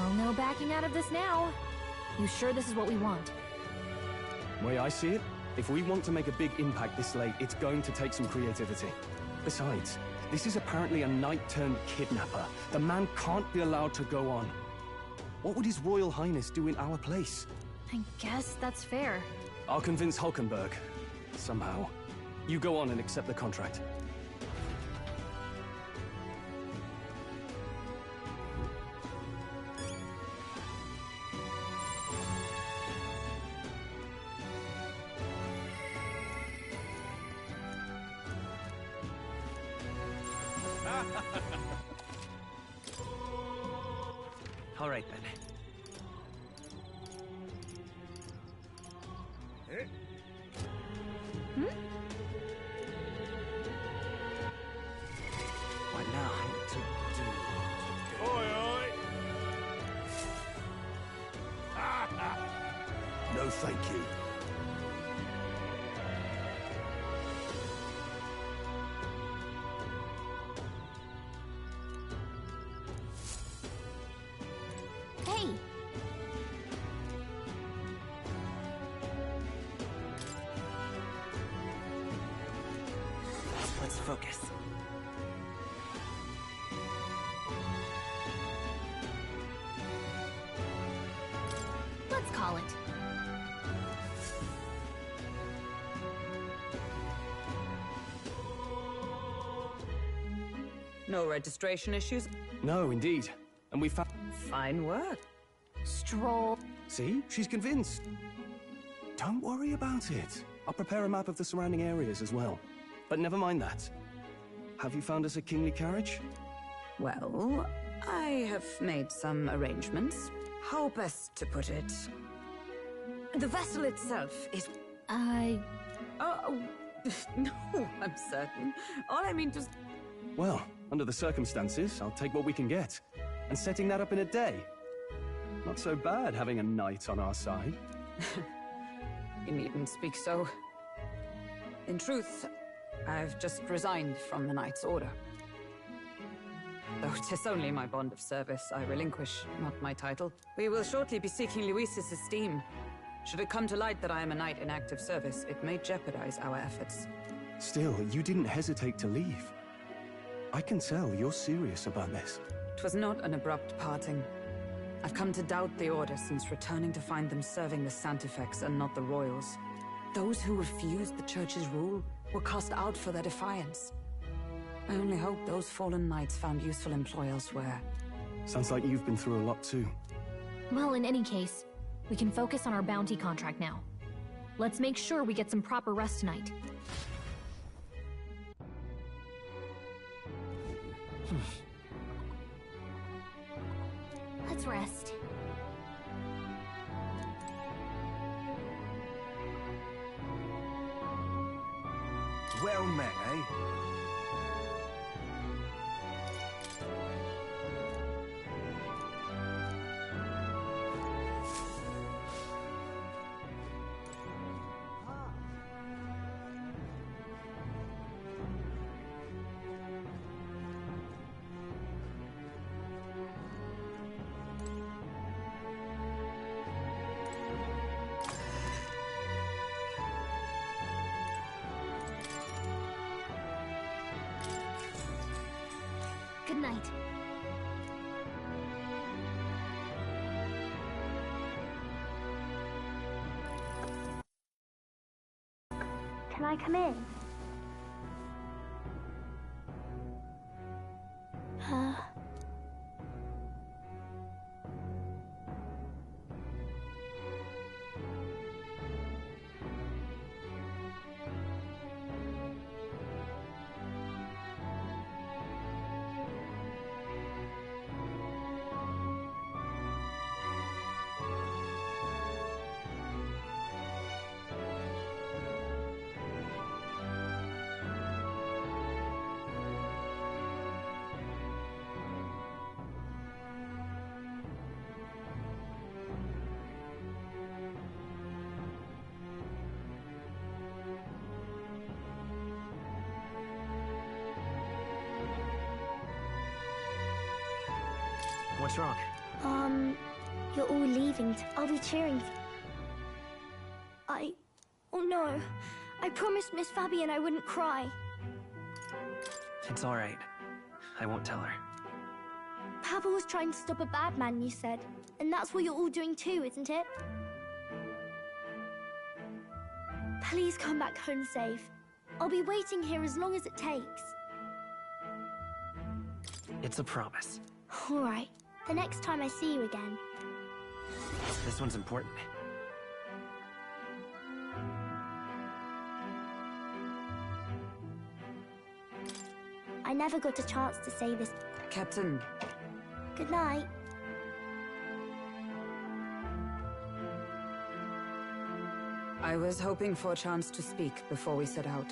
Well, no backing out of this now. You sure this is what we want? Way I see it, if we want to make a big impact this late, it's going to take some creativity. Besides, this is apparently a knight-turned-kidnapper. The man can't be allowed to go on. What would His Royal Highness do in our place? I guess that's fair. I'll convince Hulkenberg. Somehow. You go on and accept the contract. All right, then. What now to do? Oi, oi! No, thank you. Hey! Let's focus. Let's call it. No registration issues? No, indeed. And we found... Fine work. Stroll. See? She's convinced. Don't worry about it. I'll prepare a map of the surrounding areas as well. But never mind that. Have you found us a kingly carriage? Well, I have made some arrangements. How best to put it? The vessel itself is... Oh, no, I'm certain. All I mean to... Well, under the circumstances, I'll take what we can get. And setting that up in a day. Not so bad having a knight on our side. You needn't speak so. In truth, I've just resigned from the Knight's Order. Though 'tis only my bond of service I relinquish, not my title. We will shortly be seeking Luis's esteem. Should it come to light that I am a knight in active service, it may jeopardize our efforts. Still, you didn't hesitate to leave. I can tell you're serious about this. 'Twas not an abrupt parting. I've come to doubt the Order since returning to find them serving the Santifex and not the Royals. Those who refused the Church's rule were cast out for their defiance. I only hope those fallen knights found useful employ elsewhere. Sounds like you've been through a lot too. Well, in any case, we can focus on our bounty contract now. Let's make sure we get some proper rest tonight. Let's rest. Well met, eh? Good night. Can I come in? What's wrong? You're all leaving. I'll be cheering. Oh no. I promised Miss Fabian I wouldn't cry. It's all right. I won't tell her. Papa was trying to stop a bad man, you said. And that's what you're all doing too, isn't it? Please come back home safe. I'll be waiting here as long as it takes. It's a promise. All right. The next time I see you again. This one's important. I never got a chance to say this. Captain. Good night. I was hoping for a chance to speak before we set out.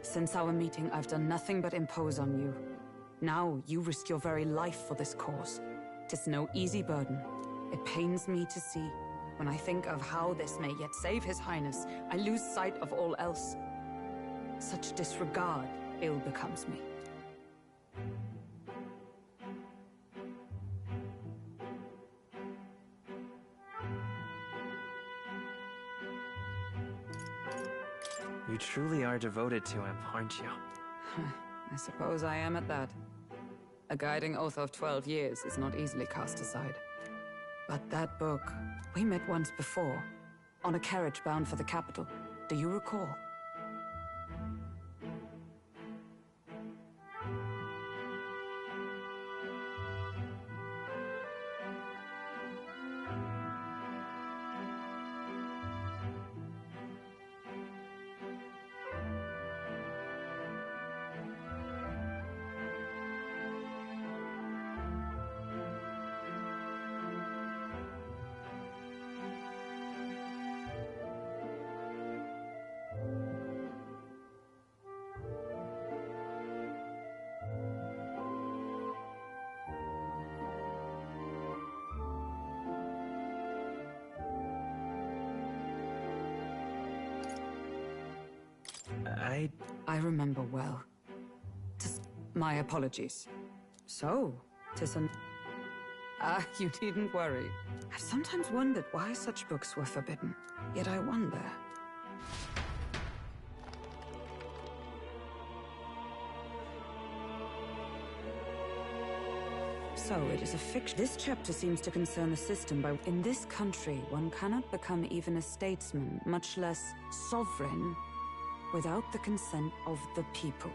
Since our meeting, I've done nothing but impose on you. Now, you risk your very life for this cause. 'Tis no easy burden. It pains me to see. When I think of how this may yet save His Highness, I lose sight of all else. Such disregard ill becomes me. You truly are devoted to him, aren't you? I suppose I am at that. A guiding oath of 12 years is not easily cast aside. But that book, we met once before, on a carriage bound for the capital. Do you recall? I remember well. My apologies. So, 'tis an... you needn't worry. I've sometimes wondered why such books were forbidden. Yet I wonder... So, it is a fiction. This chapter seems to concern the system by... In this country, one cannot become even a statesman, much less sovereign, without the consent of the people.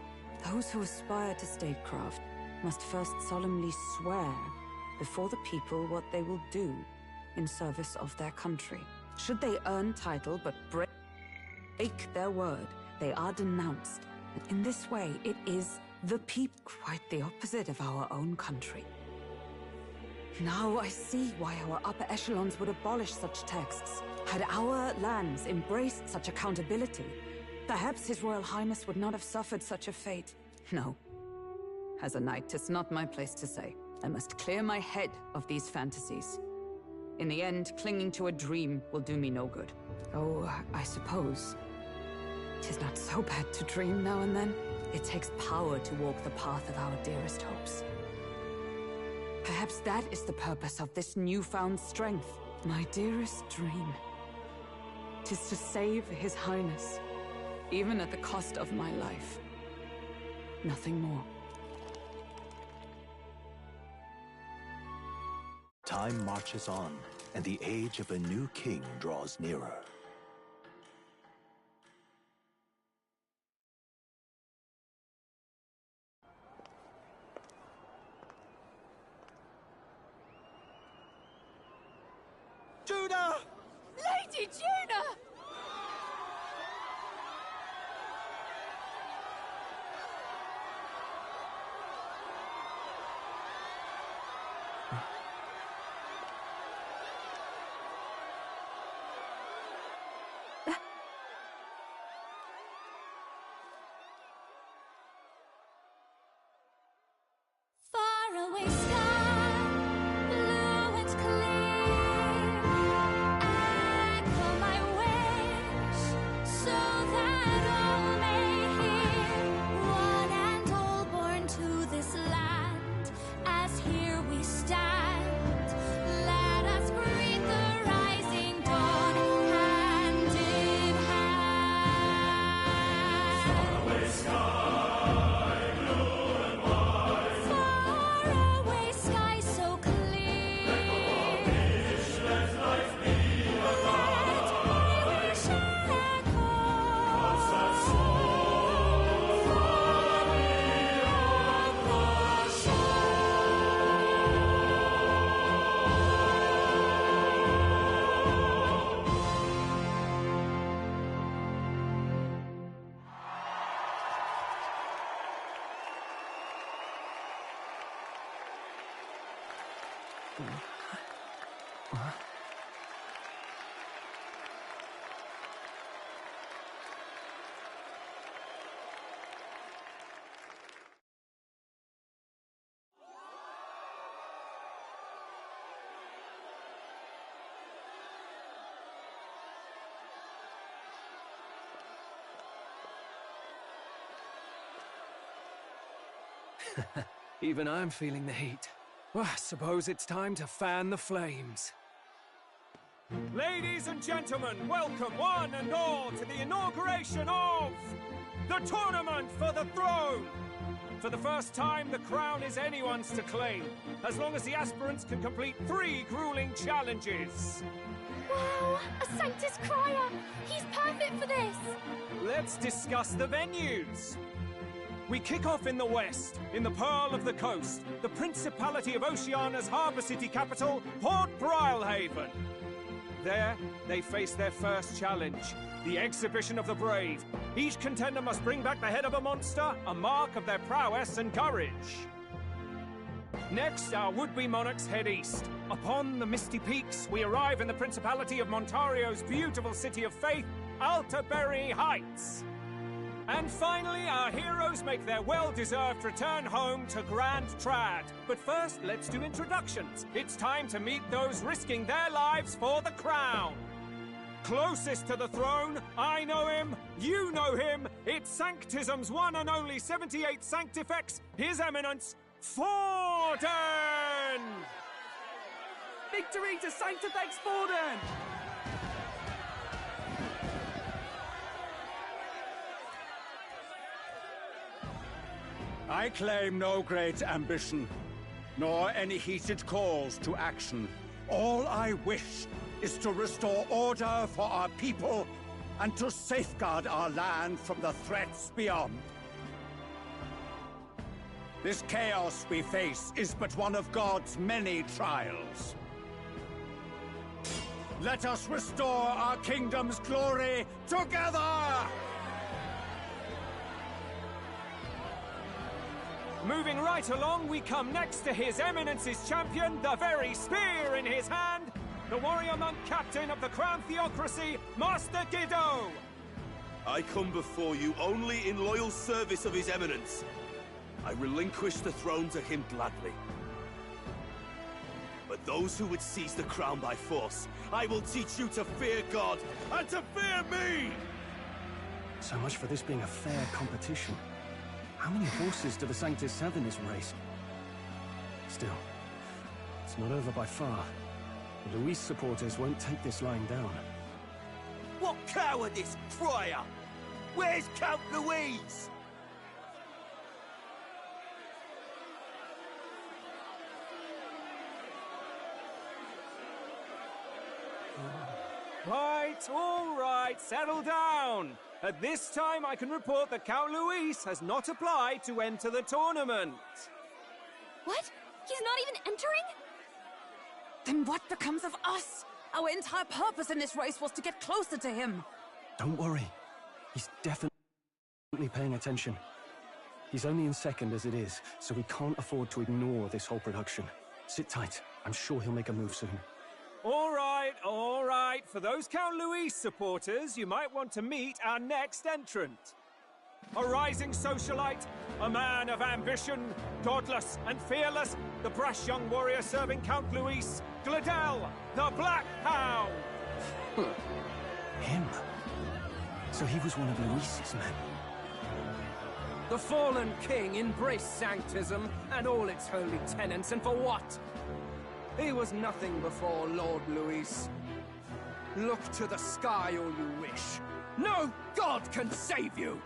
Those who aspire to statecraft must first solemnly swear before the people what they will do in service of their country. Should they earn title but break their word, they are denounced. In this way, it is the people, quite the opposite of our own country. Now I see why our upper echelons would abolish such texts. Had our lands embraced such accountability, perhaps His Royal Highness would not have suffered such a fate. No. As a knight, 'tis not my place to say. I must clear my head of these fantasies. In the end, clinging to a dream will do me no good. Oh, I suppose 'tis not so bad to dream now and then. It takes power to walk the path of our dearest hopes. Perhaps that is the purpose of this newfound strength. My dearest dream. 'Tis to save His Highness. Even at the cost of my life. Nothing more. Time marches on, and the age of a new king draws nearer. Judah! Lady Judah! Faraway sky, blue and clear. Echo my Even I'm feeling the heat. Well, I suppose it's time to fan the flames. Ladies and gentlemen, welcome one and all to the inauguration of the Tournament for the Throne! For the first time, the crown is anyone's to claim, as long as the aspirants can complete 3 grueling challenges. Wow, a Sanctus Crier! He's perfect for this! Let's discuss the venues. We kick off in the west, in the Pearl of the Coast, the Principality of Oceania's harbour city capital, Port Brilehaven. There, they face their first challenge, the Exhibition of the Brave. Each contender must bring back the head of a monster, a mark of their prowess and courage. Next, our would-be monarchs head east. Upon the misty peaks, we arrive in the Principality of Montario's beautiful city of faith, Altaberry Heights. And finally, our heroes make their well-deserved return home to Grand Trad. But first, let's do introductions. It's time to meet those risking their lives for the crown. Closest to the throne, I know him, you know him. It's Sanctism's one and only 78th Sanctifex, His Eminence, Forden! Victory to Sanctifex Forden! I claim no great ambition, nor any heated calls to action. All I wish is to restore order for our people and to safeguard our land from the threats beyond. This chaos we face is but one of God's many trials. Let us restore our kingdom's glory together! Moving right along, we come next to His Eminence's champion, the very spear in his hand, the warrior monk captain of the Crown Theocracy, Master Giddo! I come before you only in loyal service of His Eminence. I relinquish the throne to him gladly. But those who would seize the crown by force, I will teach you to fear God and to fear me! So much for this being a fair competition. How many horses do the Sanctus have in this race? Still, it's not over by far. The Luis supporters won't take this lying down. What cowardice, Friar! Where's Count Louise? All right, settle down. At this time, I can report that Count Luis has not applied to enter the tournament. What? He's not even entering? Then what becomes of us? Our entire purpose in this race was to get closer to him. Don't worry. He's definitely paying attention. He's only in second as it is, so we can't afford to ignore this whole production. Sit tight. I'm sure he'll make a move soon. All right. For those Count Luis supporters, you might want to meet our next entrant. A rising socialite, a man of ambition, godless and fearless, the brash young warrior serving Count Luis, Gladel, the Black Hound! Him? So he was one of Luis's men? The fallen king embraced Sanctism and all its holy tenets, and for what? He was nothing before Lord Luis. Look to the sky all you wish. No god can save you!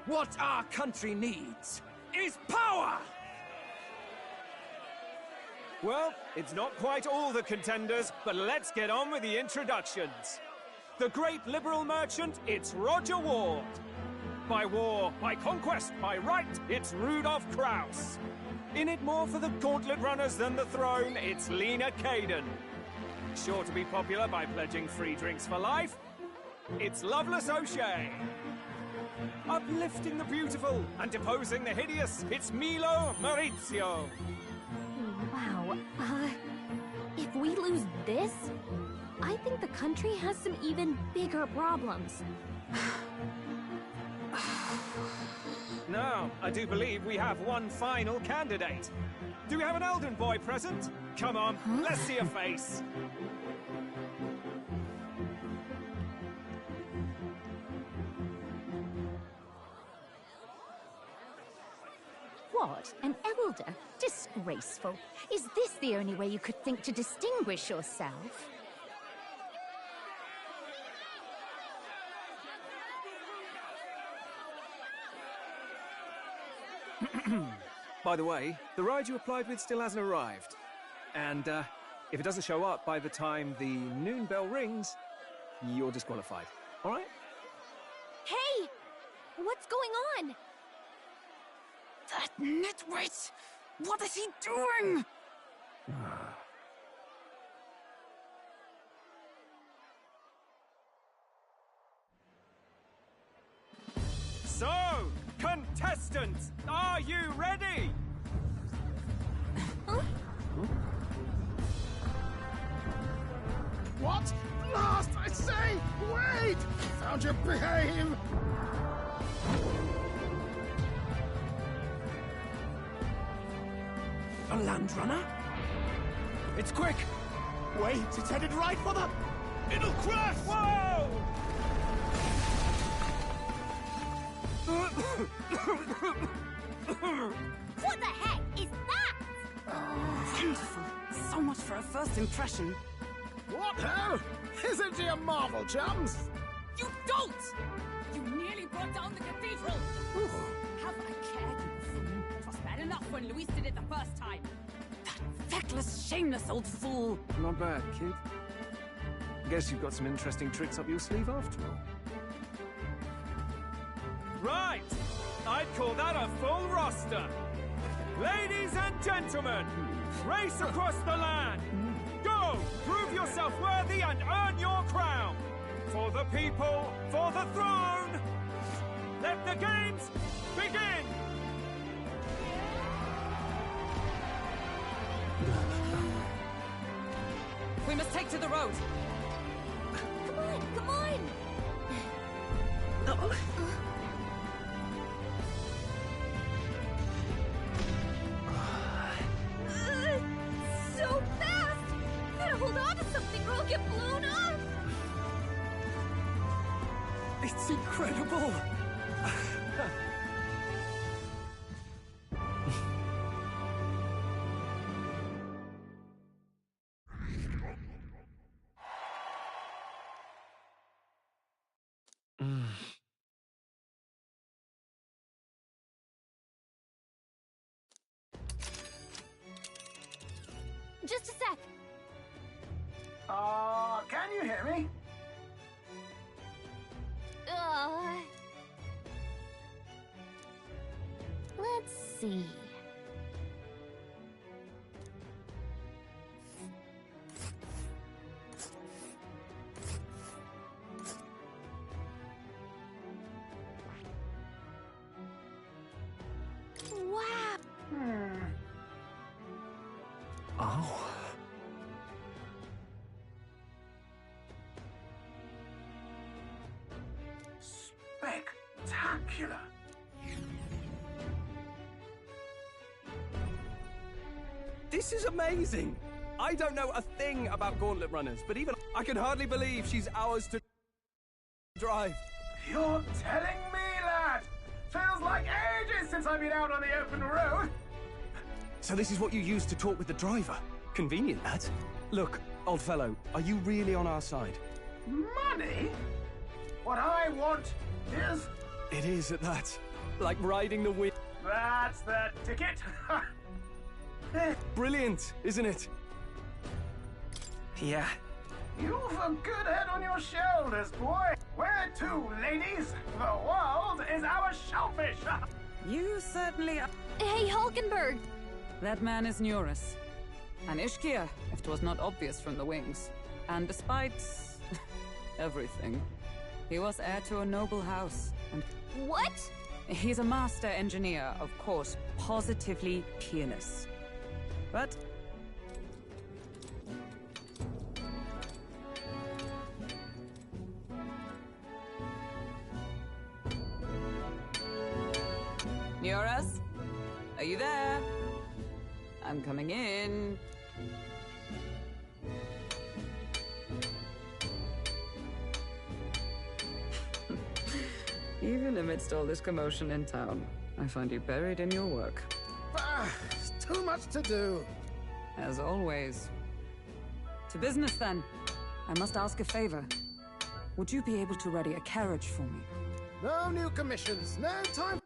What our country needs is power! Well, it's not quite all the contenders, but let's get on with the introductions. The great liberal merchant, it's Roger Ward. By war, by conquest, by right, it's Rudolph Kraus. In it more for the gauntlet runners than the throne, it's Lena Caden. Sure to be popular by pledging free drinks for life, it's Loveless O'Shea. Uplifting the beautiful and deposing the hideous, it's Milo Maurizio. Wow, if we lose this, I think the country has some even bigger problems. Now, I do believe we have one final candidate. Do we have an Elden boy present? Come on, let's see a face. What? An elder? Disgraceful. Is this the only way you could think to distinguish yourself? By the way, the ride you applied with still hasn't arrived. And, if it doesn't show up by the time the noon bell rings, you're disqualified. All right? Hey! What's going on? That nitwit! What is he doing? So, contestants, are you ready? What? Last, I say! Wait! Found you behave! A land runner? It's quick! Wait, it's headed right for the... It'll crash! Whoa! What the heck is that? Wonderful. So much for a first impression. What ho? Isn't he a marvel, chums? You don't! You nearly brought down the cathedral! Have I cared, you fool? It was bad enough when Luis did it the first time. That feckless, shameless old fool! Not bad, kid. Guess you've got some interesting tricks up your sleeve after all. Right! I'd call that a full roster! Ladies and gentlemen, race across the land! Go! Prove yourself worthy and earn your crown! For the people, for the throne! Let the games begin! We must take to the road! Come on, come on! So fast! Gotta hold on to something or I'll get blown up! It's incredible! Just a sec. Can you hear me? Let's see. Wow. Oh. Spectacular. This is amazing! I don't know a thing about gauntlet runners, but even I can hardly believe she's ours to drive. You're telling me, lad? Feels like ages since I've been out on the open road. So this is what you use to talk with the driver? Convenient, that. Look, old fellow, are you really on our side? Money? What I want is... It is at that. Like riding the wind. That's the ticket. Brilliant, isn't it? Yeah. You've a good head on your shoulders, boy. Where to, ladies? The world is our shellfish. You certainly are. Hey, Hulkenberg! That man is Nuris. An Ishkia, if 'twas not obvious from the wings. And despite everything, he was heir to a noble house. And What? he's a master engineer, of course, positively peerless. But Nioras? Are you there? I'm coming in. Even amidst all this commotion in town, I find you buried in your work. Too much to do. As always. To business, then. I must ask a favor. Would you be able to ready a carriage for me? No new commissions. No time